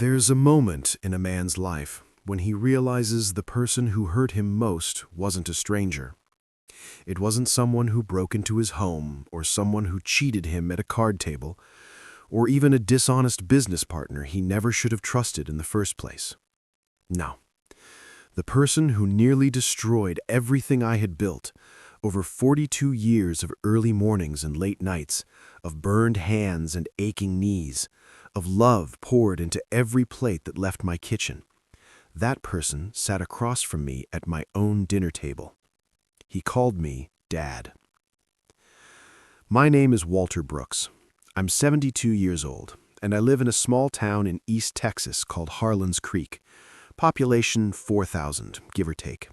There's a moment in a man's life when he realizes the person who hurt him most wasn't a stranger. It wasn't someone who broke into his home or someone who cheated him at a card table or even a dishonest business partner he never should have trusted in the first place. No. The person who nearly destroyed everything I had built, over 42 years of early mornings and late nights, of burned hands and aching knees, of love poured into every plate that left my kitchen. That person sat across from me at my own dinner table. He called me Dad. My name is Walter Brooks. I'm 72 years old, and I live in a small town in East Texas called Harlan's Creek. Population 4,000, give or take.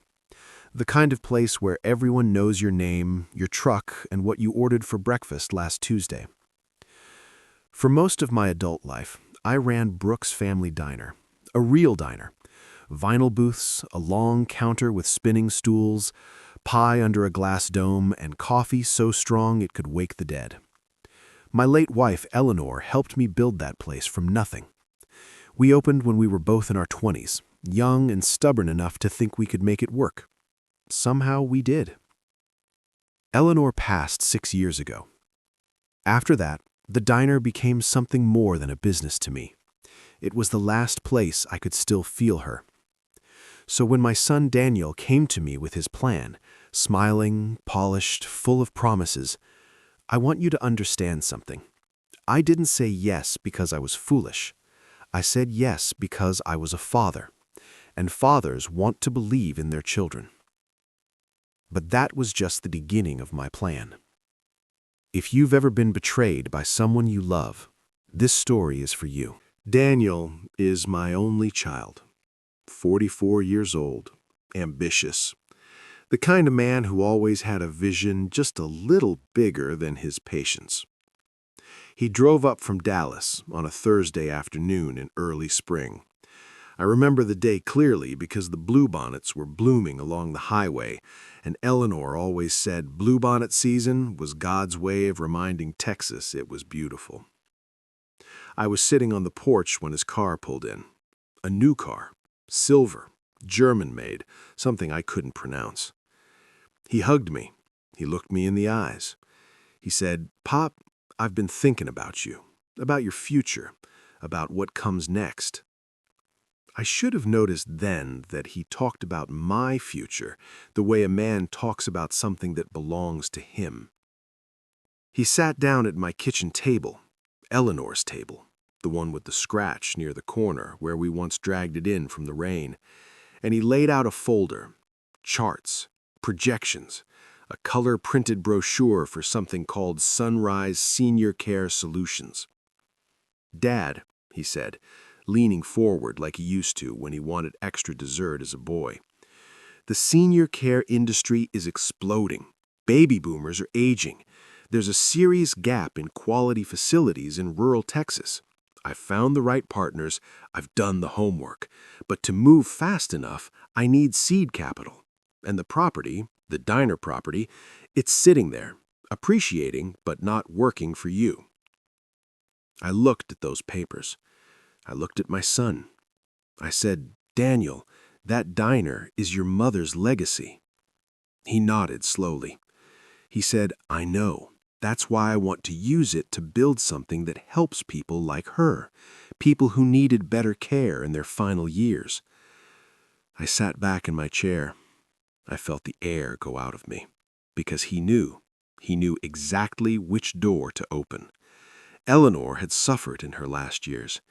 The kind of place where everyone knows your name, your truck, and what you ordered for breakfast last Tuesday. For most of my adult life, I ran Brooks Family Diner, a real diner. Vinyl booths, a long counter with spinning stools, pie under a glass dome, and coffee so strong it could wake the dead. My late wife, Eleanor, helped me build that place from nothing. We opened when we were both in our 20s, young and stubborn enough to think we could make it work. Somehow we did. Eleanor passed 6 years ago. After that, the diner became something more than a business to me. It was the last place I could still feel her. So when my son Daniel came to me with his plan, smiling, polished, full of promises, I want you to understand something. I didn't say yes because I was foolish. I said yes because I was a father, and fathers want to believe in their children. But that was just the beginning of my plan. If you've ever been betrayed by someone you love, this story is for you. Daniel is my only child, 44 years old, ambitious, the kind of man who always had a vision just a little bigger than his patience. He drove up from Dallas on a Thursday afternoon in early spring. I remember the day clearly because the bluebonnets were blooming along the highway, and Eleanor always said bluebonnet season was God's way of reminding Texas it was beautiful. I was sitting on the porch when his car pulled in. A new car, silver, German-made, something I couldn't pronounce. He hugged me. He looked me in the eyes. He said, "Pop, I've been thinking about you, about your future, about what comes next." I should have noticed then that he talked about my future the way a man talks about something that belongs to him. He sat down at my kitchen table, Eleanor's table, the one with the scratch near the corner where we once dragged it in from the rain, and he laid out a folder, charts, projections, a color-printed brochure for something called Sunrise Senior Care Solutions. "Dad," he said, leaning forward like he used to when he wanted extra dessert as a boy, "the senior care industry is exploding. Baby boomers are aging. There's a serious gap in quality facilities in rural Texas. I've found the right partners, I've done the homework, but to move fast enough, I need seed capital. And the property, the diner property, it's sitting there, appreciating but not working for you." I looked at those papers. I looked at my son. I said, "Daniel, that diner is your mother's legacy." He nodded slowly. He said, "I know. That's why I want to use it to build something that helps people like her, people who needed better care in their final years." I sat back in my chair. I felt the air go out of me, because he knew exactly which door to open. Eleanor had suffered in her last years.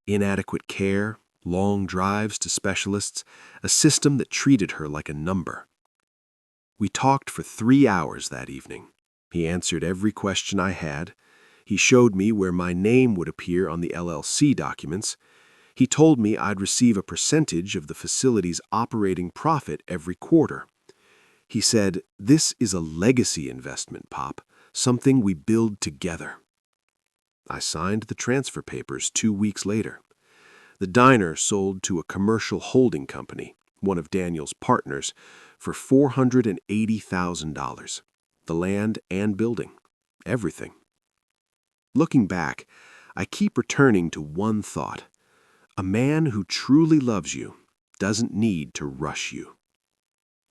Inadequate care, long drives to specialists, a system that treated her like a number. We talked for 3 hours that evening. He answered every question I had. He showed me where my name would appear on the LLC documents. He told me I'd receive a percentage of the facility's operating profit every quarter. He said, "This is a legacy investment, Pop, something we build together." I signed the transfer papers 2 weeks later. The diner sold to a commercial holding company, one of Daniel's partners, for $480,000. The land and building, everything. Looking back, I keep returning to one thought. A man who truly loves you doesn't need to rush you.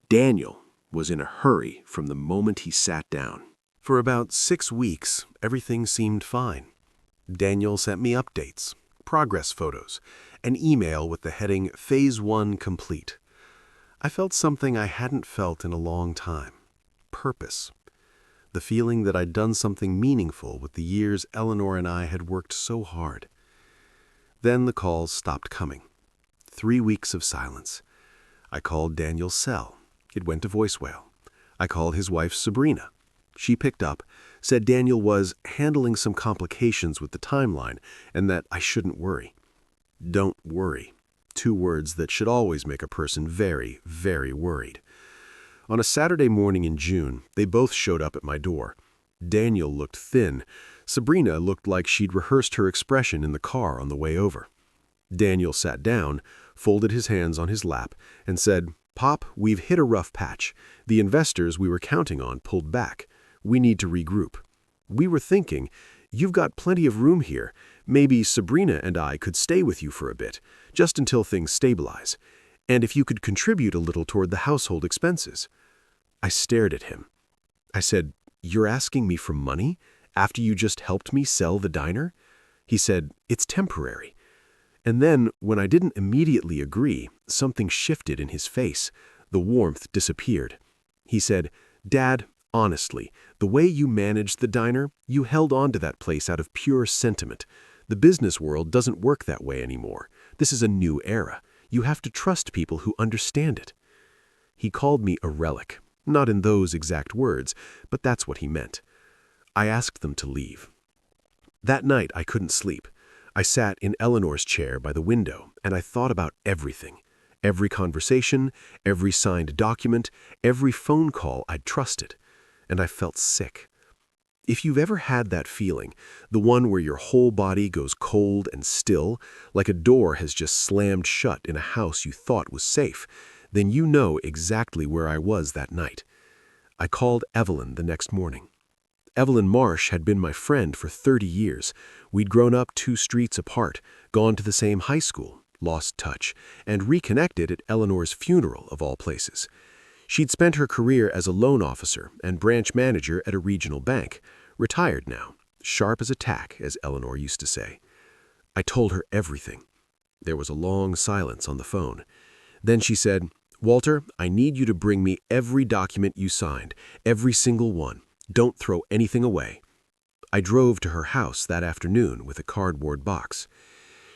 Daniel was in a hurry from the moment he sat down. For about 6 weeks, everything seemed fine. Daniel sent me updates, progress photos, an email with the heading Phase 1 Complete. I felt something I hadn't felt in a long time. Purpose. The feeling that I'd done something meaningful with the years Eleanor and I had worked so hard. Then the calls stopped coming. 3 weeks of silence. I called Daniel's cell. It went to voicemail. I called his wife, Sabrina. She picked up, said Daniel was handling some complications with the timeline and that I shouldn't worry. Don't worry. 2 words that should always make a person very, very worried. On a Saturday morning in June, they both showed up at my door. Daniel looked thin. Sabrina looked like she'd rehearsed her expression in the car on the way over. Daniel sat down, folded his hands on his lap, and said, "Pop, we've hit a rough patch. The investors we were counting on pulled back. We need to regroup. We were thinking, you've got plenty of room here. Maybe Sabrina and I could stay with you for a bit, just until things stabilize. And if you could contribute a little toward the household expenses." I stared at him. I said, "You're asking me for money after you just helped me sell the diner?" He said, "It's temporary." And then, when I didn't immediately agree, something shifted in his face. The warmth disappeared. He said, "Dad, honestly, the way you managed the diner, you held on to that place out of pure sentiment. The business world doesn't work that way anymore. This is a new era. You have to trust people who understand it." He called me a relic. Not in those exact words, but that's what he meant. I asked them to leave. That night, I couldn't sleep. I sat in Eleanor's chair by the window, and I thought about everything. Every conversation, every signed document, every phone call I'd trusted. And I felt sick. If you've ever had that feeling, the one where your whole body goes cold and still, like a door has just slammed shut in a house you thought was safe, then you know exactly where I was that night. I called Evelyn the next morning. Evelyn Marsh had been my friend for 30 years. We'd grown up 2 streets apart, gone to the same high school, lost touch, and reconnected at Eleanor's funeral of all places. She'd spent her career as a loan officer and branch manager at a regional bank, retired now, sharp as a tack, as Eleanor used to say. I told her everything. There was a long silence on the phone. Then she said, "Walter, I need you to bring me every document you signed, every single one. Don't throw anything away." I drove to her house that afternoon with a cardboard box.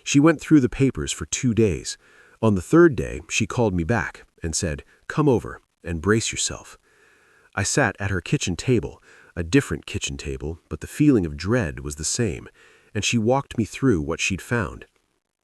She went through the papers for 2 days. On the 3rd day, she called me back and said, "Come over and brace yourself." I sat at her kitchen table, a different kitchen table, but the feeling of dread was the same, and she walked me through what she'd found.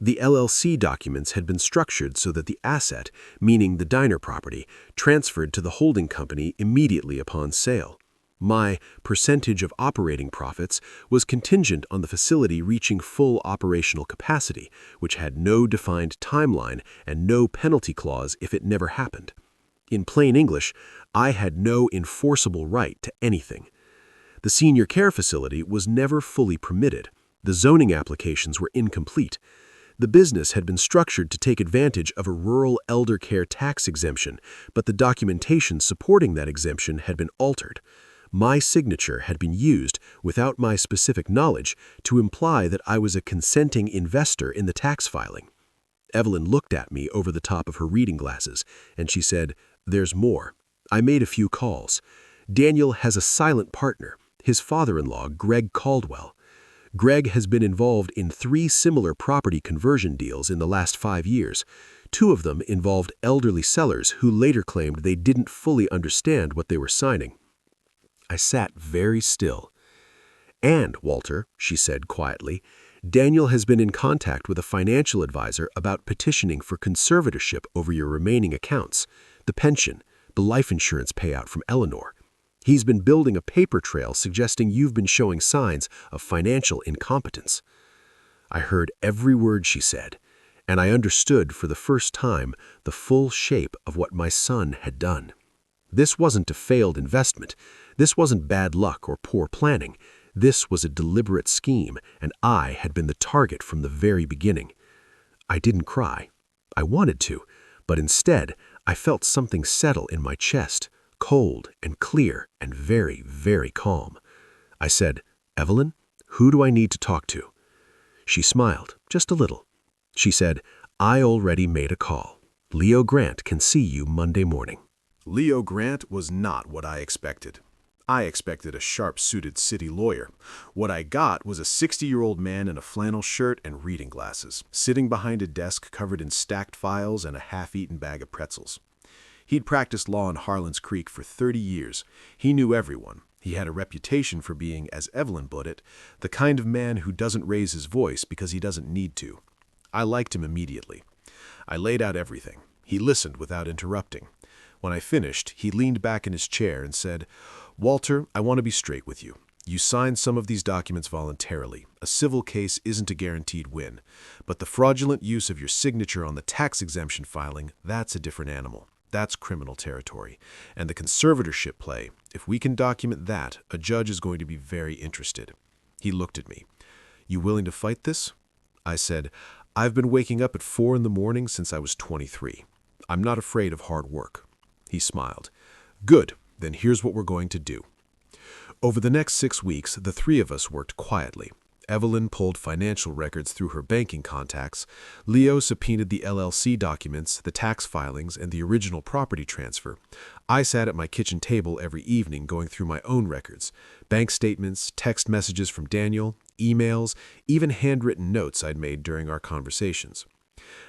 The LLC documents had been structured so that the asset, meaning the diner property, transferred to the holding company immediately upon sale. My percentage of operating profits was contingent on the facility reaching full operational capacity, which had no defined timeline and no penalty clause if it never happened. In plain English, I had no enforceable right to anything. The senior care facility was never fully permitted. The zoning applications were incomplete. The business had been structured to take advantage of a rural elder care tax exemption, but the documentation supporting that exemption had been altered. My signature had been used, without my specific knowledge, to imply that I was a consenting investor in the tax filing. Evelyn looked at me over the top of her reading glasses, and she said, "There's more. I made a few calls. Daniel has a silent partner, his father-in-law, Greg Caldwell. Greg has been involved in 3 similar property conversion deals in the last 5 years. 2 of them involved elderly sellers who later claimed they didn't fully understand what they were signing." I sat very still. "And, Walter," she said quietly, "Daniel has been in contact with a financial advisor about petitioning for conservatorship over your remaining accounts, the pension, the life insurance payout from Eleanor. He's been building a paper trail suggesting you've been showing signs of financial incompetence." I heard every word she said, and I understood for the first time the full shape of what my son had done. This wasn't a failed investment. This wasn't bad luck or poor planning. This was a deliberate scheme, and I had been the target from the very beginning. I didn't cry. I wanted to, but instead, I felt something settle in my chest, cold and clear and very, very calm. I said, "Evelyn, who do I need to talk to?" She smiled, just a little. She said, "I already made a call. Leo Grant can see you Monday morning." Leo Grant was not what I expected. I expected a sharp-suited city lawyer. What I got was a 60-year-old man in a flannel shirt and reading glasses, sitting behind a desk covered in stacked files and a half-eaten bag of pretzels. He'd practiced law in Harlan's Creek for 30 years. He knew everyone. He had a reputation for being, as Evelyn put it, the kind of man who doesn't raise his voice because he doesn't need to. I liked him immediately. I laid out everything. He listened without interrupting. When I finished, he leaned back in his chair and said, "Walter, I want to be straight with you. You signed some of these documents voluntarily. A civil case isn't a guaranteed win. But the fraudulent use of your signature on the tax exemption filing, that's a different animal. That's criminal territory. And the conservatorship play, if we can document that, a judge is going to be very interested." He looked at me. "You willing to fight this?" I said, "I've been waking up at 4 in the morning since I was 23. I'm not afraid of hard work." He smiled. "Good, then here's what we're going to do." Over the next 6 weeks, the three of us worked quietly. Evelyn pulled financial records through her banking contacts. Leo subpoenaed the LLC documents, the tax filings, and the original property transfer. I sat at my kitchen table every evening going through my own records, bank statements, text messages from Daniel, emails, even handwritten notes I'd made during our conversations.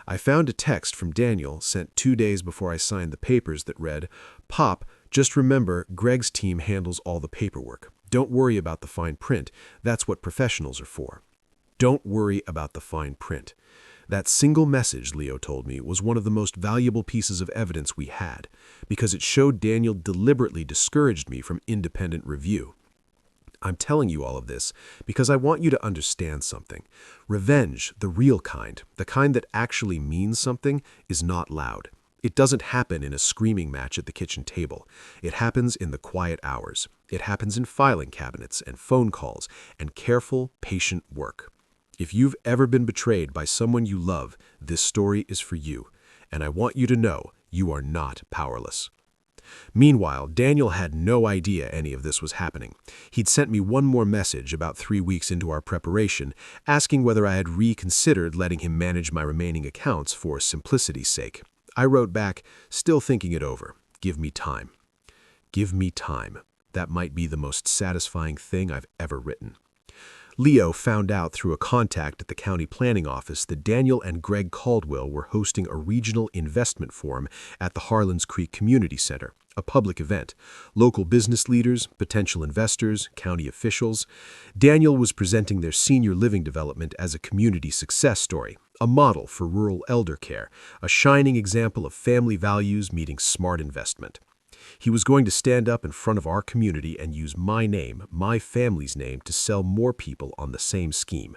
I found a text from Daniel sent 2 days before I signed the papers that read, "Pop, just remember Greg's team handles all the paperwork. Don't worry about the fine print. That's what professionals are for." Don't worry about the fine print. That single message, Leo told me, was one of the most valuable pieces of evidence we had, because it showed Daniel deliberately discouraged me from independent review. I'm telling you all of this because I want you to understand something. Revenge, the real kind, the kind that actually means something, is not loud. It doesn't happen in a screaming match at the kitchen table. It happens in the quiet hours. It happens in filing cabinets and phone calls and careful, patient work. If you've ever been betrayed by someone you love, this story is for you. And I want you to know you are not powerless. Meanwhile, Daniel had no idea any of this was happening. He'd sent me one more message about 3 weeks into our preparation, asking whether I had reconsidered letting him manage my remaining accounts for simplicity's sake. I wrote back, still thinking it over. Give me time. Give me time. That might be the most satisfying thing I've ever written. Leo found out through a contact at the county planning office that Daniel and Greg Caldwell were hosting a regional investment forum at the Harlan's Creek Community Center, a public event. Local business leaders, potential investors, county officials. Daniel was presenting their senior living development as a community success story, a model for rural elder care, a shining example of family values meeting smart investment. He was going to stand up in front of our community and use my name, my family's name, to sell more people on the same scheme.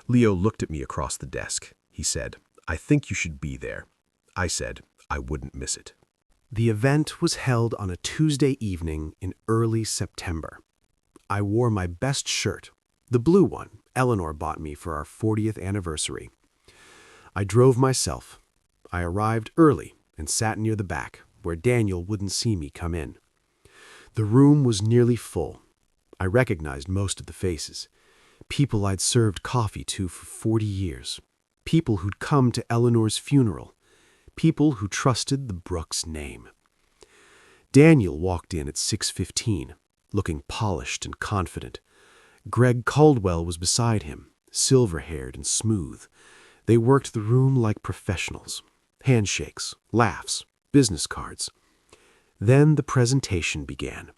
Leo looked at me across the desk. He said, "I think you should be there." I said, "I wouldn't miss it." The event was held on a Tuesday evening in early September. I wore my best shirt, the blue one Eleanor bought me for our 40th anniversary. I drove myself. I arrived early and sat near the back, where Daniel wouldn't see me come in. The room was nearly full. I recognized most of the faces. People I'd served coffee to for 40 years. People who'd come to Eleanor's funeral. People who trusted the Brooks name. Daniel walked in at 6:15, looking polished and confident. Greg Caldwell was beside him, silver-haired and smooth. They worked the room like professionals. Handshakes, laughs, business cards. Then the presentation began.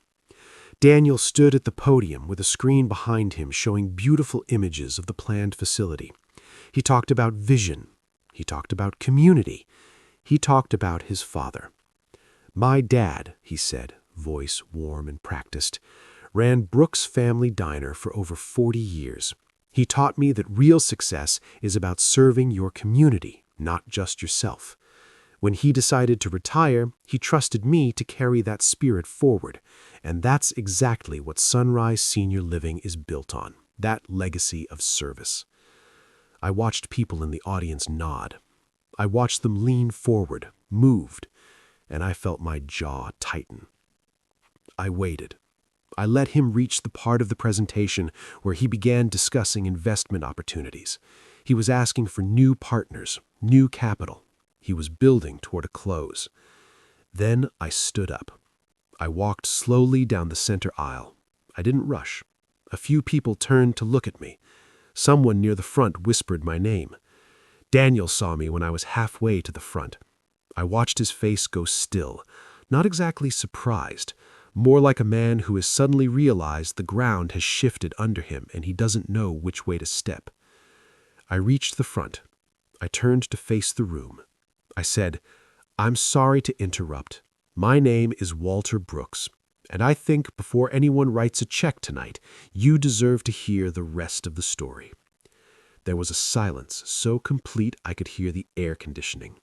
Daniel stood at the podium with a screen behind him showing beautiful images of the planned facility. He talked about vision. He talked about community. He talked about his father. "My dad," he said, voice warm and practiced, "ran Brooks Family Diner for over 40 years. He taught me that real success is about serving your community, not just yourself. When he decided to retire, he trusted me to carry that spirit forward, and that's exactly what Sunrise Senior Living is built on, that legacy of service." I watched people in the audience nod. I watched them lean forward, moved, and I felt my jaw tighten. I waited. I let him reach the part of the presentation where he began discussing investment opportunities. He was asking for new partners, new capital. He was building toward a close. Then I stood up. I walked slowly down the center aisle. I didn't rush. A few people turned to look at me. Someone near the front whispered my name. Daniel saw me when I was halfway to the front. I watched his face go still, not exactly surprised, more like a man who has suddenly realized the ground has shifted under him and he doesn't know which way to step. I reached the front. I turned to face the room. I said, "I'm sorry to interrupt. My name is Walter Brooks, and I think before anyone writes a check tonight, you deserve to hear the rest of the story." There was a silence so complete I could hear the air conditioning.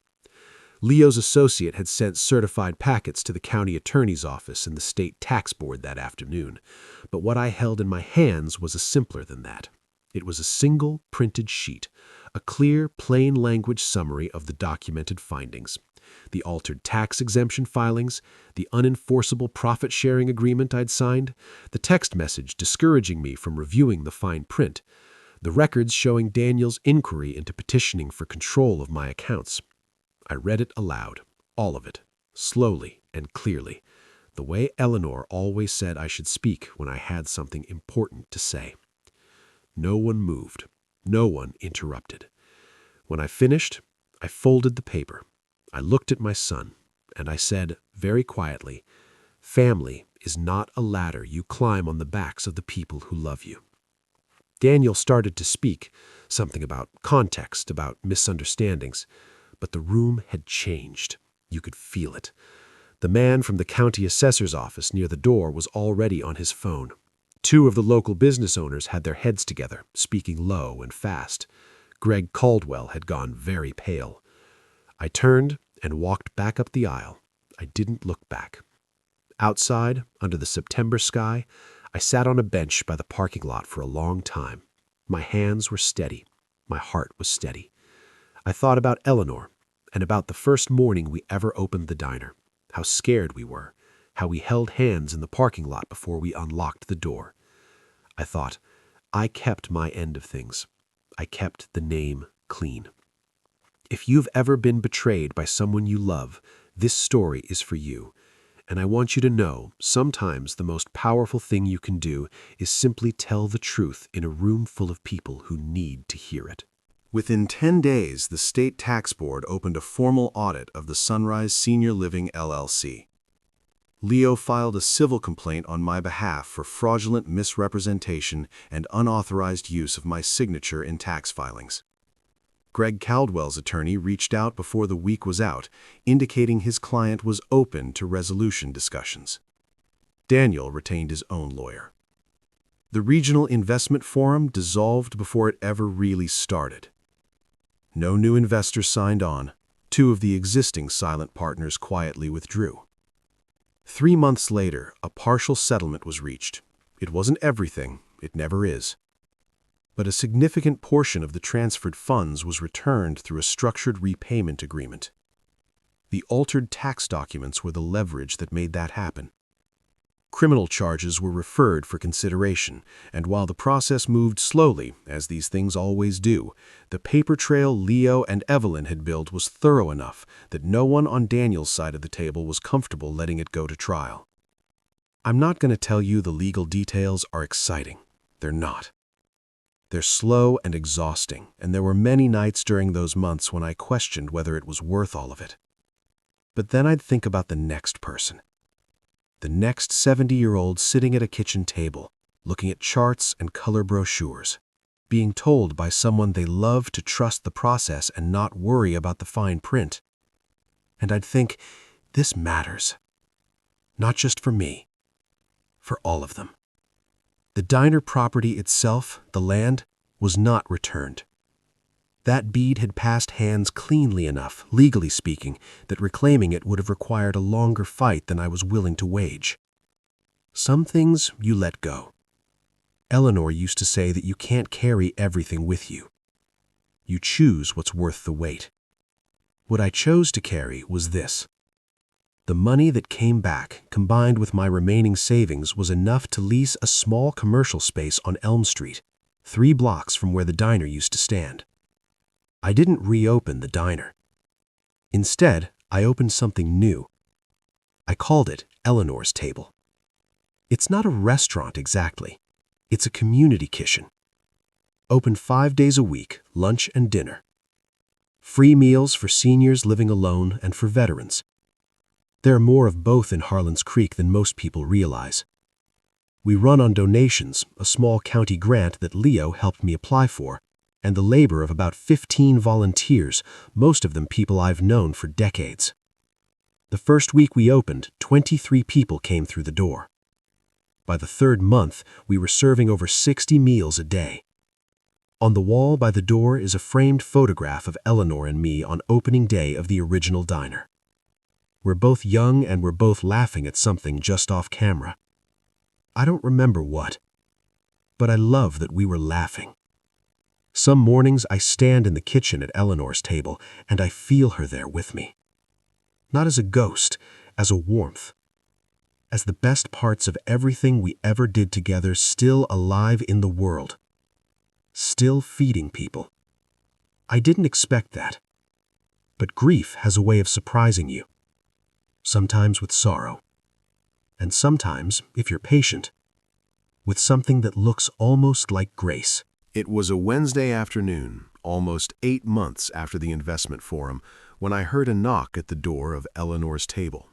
Leo's associate had sent certified packets to the county attorney's office and the state tax board that afternoon, but what I held in my hands was simpler than that. It was a single printed sheet, a clear, plain language summary of the documented findings. The altered tax exemption filings, the unenforceable profit-sharing agreement I'd signed, the text message discouraging me from reviewing the fine print, the records showing Daniel's inquiry into petitioning for control of my accounts. I read it aloud, all of it, slowly and clearly, the way Eleanor always said I should speak when I had something important to say. No one moved. No one interrupted. When I finished, I folded the paper. I looked at my son, and I said, very quietly, "Family is not a ladder you climb on the backs of the people who love you." Daniel started to speak, something about context, about misunderstandings, but the room had changed. You could feel it. The man from the county assessor's office near the door was already on his phone. Two of the local business owners had their heads together, speaking low and fast. Greg Caldwell had gone very pale. I turned and walked back up the aisle. I didn't look back. Outside, under the September sky, I sat on a bench by the parking lot for a long time. My hands were steady. My heart was steady. I thought about Eleanor and about the first morning we ever opened the diner, how scared we were, how we held hands in the parking lot before we unlocked the door. I thought, I kept my end of things. I kept the name clean. If you've ever been betrayed by someone you love, this story is for you. And I want you to know, sometimes the most powerful thing you can do is simply tell the truth in a room full of people who need to hear it. Within 10 days, the State Tax Board opened a formal audit of the Sunrise Senior Living LLC. Leo filed a civil complaint on my behalf for fraudulent misrepresentation and unauthorized use of my signature in tax filings. Greg Caldwell's attorney reached out before the week was out, indicating his client was open to resolution discussions. Daniel retained his own lawyer. The Regional Investment Forum dissolved before it ever really started. No new investors signed on. Two of the existing silent partners quietly withdrew. 3 months later, a partial settlement was reached. It wasn't everything, it never is. But a significant portion of the transferred funds was returned through a structured repayment agreement. The altered tax documents were the leverage that made that happen. Criminal charges were referred for consideration, and while the process moved slowly, as these things always do, the paper trail Leo and Evelyn had built was thorough enough that no one on Daniel's side of the table was comfortable letting it go to trial. I'm not going to tell you the legal details are exciting. They're not. They're slow and exhausting, and there were many nights during those months when I questioned whether it was worth all of it. But then I'd think about the next person. The next 70-year-old sitting at a kitchen table, looking at charts and color brochures, being told by someone they love to trust the process and not worry about the fine print. And I'd think, this matters. Not just for me, for all of them. The diner property itself, the land, was not returned. That bead had passed hands cleanly enough, legally speaking, that reclaiming it would have required a longer fight than I was willing to wage. Some things you let go. Eleanor used to say that you can't carry everything with you. You choose what's worth the wait. What I chose to carry was this. The money that came back, combined with my remaining savings, was enough to lease a small commercial space on Elm Street, 3 blocks from where the diner used to stand. I didn't reopen the diner. Instead, I opened something new. I called it Eleanor's Table. It's not a restaurant exactly. It's a community kitchen. Open 5 days a week, lunch and dinner. Free meals for seniors living alone and for veterans. There are more of both in Harlan's Creek than most people realize. We run on donations, a small county grant that Leo helped me apply for, and the labor of about 15 volunteers, most of them people I've known for decades. The first week we opened, 23 people came through the door. By the 3rd month, we were serving over 60 meals a day. On the wall by the door is a framed photograph of Eleanor and me on opening day of the original diner. We're both young and we're both laughing at something just off camera. I don't remember what, but I love that we were laughing. Some mornings I stand in the kitchen at Eleanor's table and I feel her there with me. Not as a ghost, as a warmth. As the best parts of everything we ever did together still alive in the world. Still feeding people. I didn't expect that. But grief has a way of surprising you. Sometimes with sorrow. And sometimes, if you're patient, with something that looks almost like grace. It was a Wednesday afternoon, almost 8 months after the investment forum, when I heard a knock at the door of Eleanor's Table.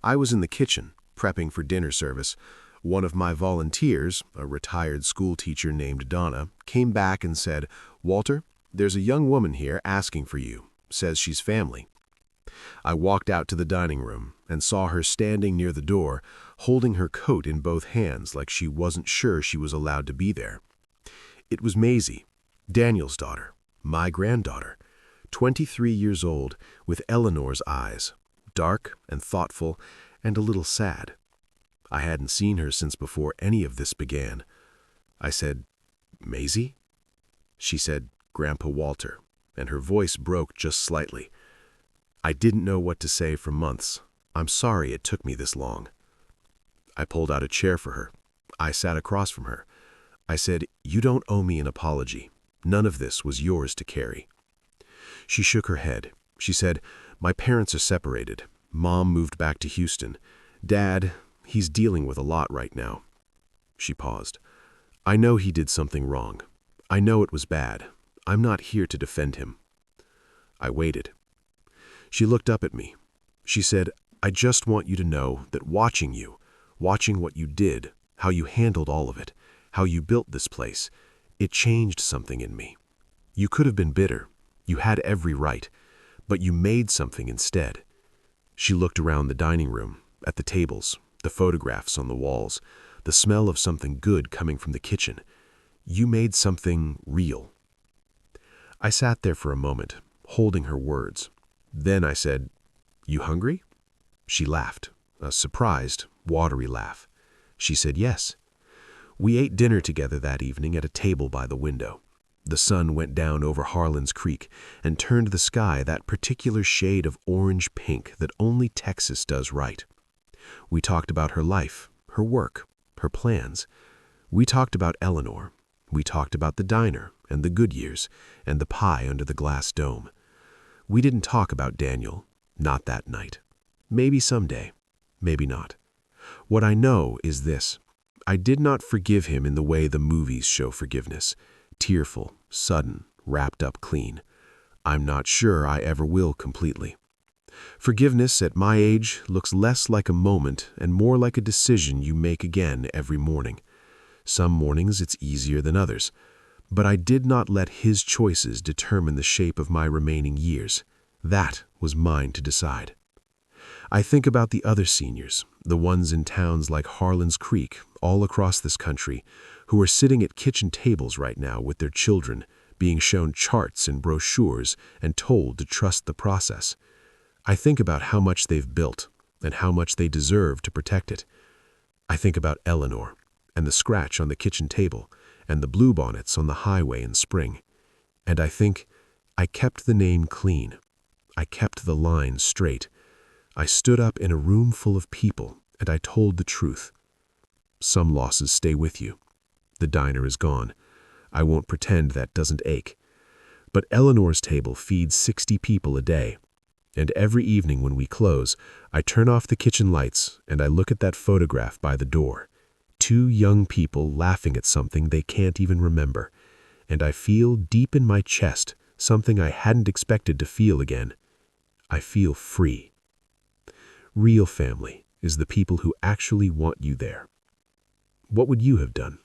I was in the kitchen, prepping for dinner service. One of my volunteers, a retired school teacher named Donna, came back and said, "Walter, there's a young woman here asking for you. Says she's family." I walked out to the dining room and saw her standing near the door, holding her coat in both hands like she wasn't sure she was allowed to be there. It was Maisie, Daniel's daughter, my granddaughter, 23 years old, with Eleanor's eyes, dark and thoughtful and a little sad. I hadn't seen her since before any of this began. I said, "Maisie?" She said, "Grandpa Walter," and her voice broke just slightly. I didn't know what to say for months. I'm sorry it took me this long. I pulled out a chair for her. I sat across from her. I said, "You don't owe me an apology. None of this was yours to carry." She shook her head. She said, "My parents are separated. Mom moved back to Houston. Dad, he's dealing with a lot right now." She paused. "I know he did something wrong. I know it was bad. I'm not here to defend him." I waited. She looked up at me. She said, "I just want you to know that watching what you did, how you handled all of it, how you built this place, it changed something in me. You could have been bitter. You had every right. But you made something instead." She looked around the dining room, at the tables, the photographs on the walls, the smell of something good coming from the kitchen. You made something real. I sat there for a moment, holding her words. Then I said, "You hungry?" She laughed, a surprised, watery laugh. She said yes. We ate dinner together that evening at a table by the window. The sun went down over Harlan's Creek and turned the sky that particular shade of orange-pink that only Texas does right. We talked about her life, her work, her plans. We talked about Eleanor. We talked about the diner and the good years and the pie under the glass dome. We didn't talk about Daniel, not that night. Maybe someday, maybe not. What I know is this. I did not forgive him in the way the movies show forgiveness. Tearful, sudden, wrapped up clean. I'm not sure I ever will completely. Forgiveness at my age looks less like a moment and more like a decision you make again every morning. Some mornings it's easier than others. But I did not let his choices determine the shape of my remaining years. That was mine to decide. I think about the other seniors, the ones in towns like Harlan's Creek, all across this country, who are sitting at kitchen tables right now with their children, being shown charts and brochures and told to trust the process. I think about how much they've built and how much they deserve to protect it. I think about Eleanor and the scratch on the kitchen table and the bluebonnets on the highway in spring. And I think I kept the name clean. I kept the line straight. I stood up in a room full of people, and I told the truth. Some losses stay with you. The diner is gone. I won't pretend that doesn't ache. But Eleanor's table feeds 60 people a day. And every evening when we close, I turn off the kitchen lights and I look at that photograph by the door. 2 young people laughing at something they can't even remember. And I feel deep in my chest something I hadn't expected to feel again. I feel free. Real family is the people who actually want you there. What would you have done?